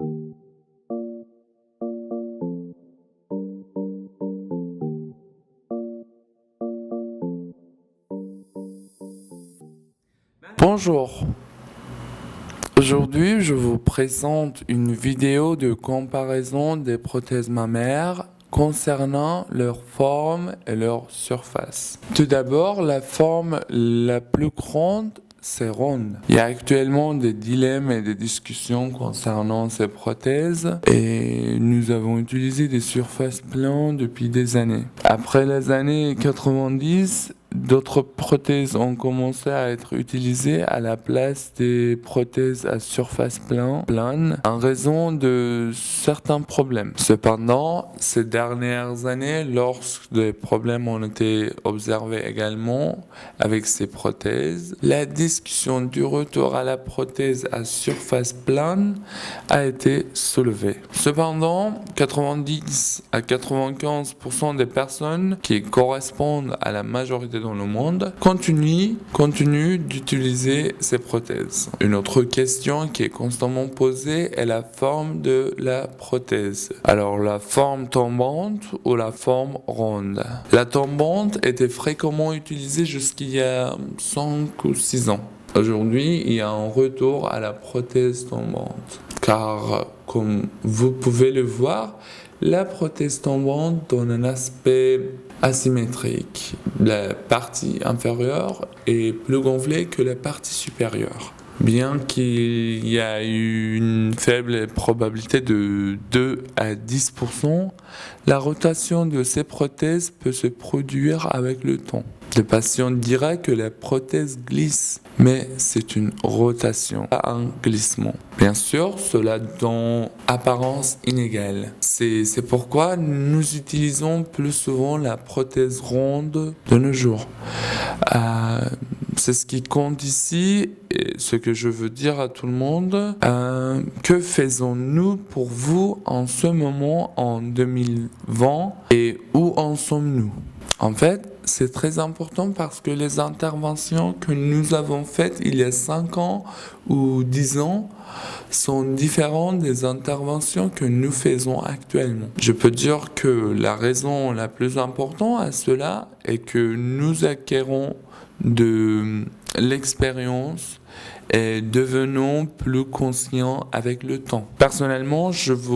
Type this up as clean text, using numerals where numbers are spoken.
Bonjour, aujourd'hui je vous présente une vidéo de comparaison des prothèses mammaires concernant leur forme et leur surface. Tout d'abord, la forme la plus grande, c'est ronde. Il y a actuellement des dilemmes et des discussions concernant ces prothèses et nous avons utilisé des surfaces planes depuis des années. Après les années 90, d'autres prothèses ont commencé à être utilisées à la place des prothèses à surface plane en raison de certains problèmes. Cependant, ces dernières années, lorsque des problèmes ont été observés également avec ces prothèses, la discussion du retour à la prothèse à surface plane a été soulevée. Cependant, 90 à 95% des personnes qui correspondent à la majorité dans le monde continuent d'utiliser ces prothèses. Une autre question qui est constamment posée est la forme de la prothèse. Alors la forme tombante ou la forme ronde. La tombante était fréquemment utilisée jusqu'il y a 5 ou 6 ans. Aujourd'hui, il y a un retour à la prothèse tombante. Car, comme vous pouvez le voir, la prothèse tombante donne un aspect asymétrique. La partie inférieure est plus gonflée que la partie supérieure. Bien qu'il y a une faible probabilité de 2 à 10%, la rotation de ces prothèses peut se produire avec le temps. Le patient dira que la prothèse glisse, mais c'est une rotation, pas un glissement. Bien sûr, cela donne apparence inégale. C'est pourquoi nous utilisons plus souvent la prothèse ronde de nos jours. C'est ce qui compte ici, et ce que je veux dire à tout le monde. Que faisons-nous pour vous en ce moment, en 2020, et où en sommes-nous? En fait, c'est très important parce que les interventions que nous avons faites il y a 5 ans ou 10 ans sont différentes des interventions que nous faisons actuellement. Je peux dire que la raison la plus importante à cela est que nous acquérons de l'expérience et devenons plus conscients avec le temps. Personnellement, je vous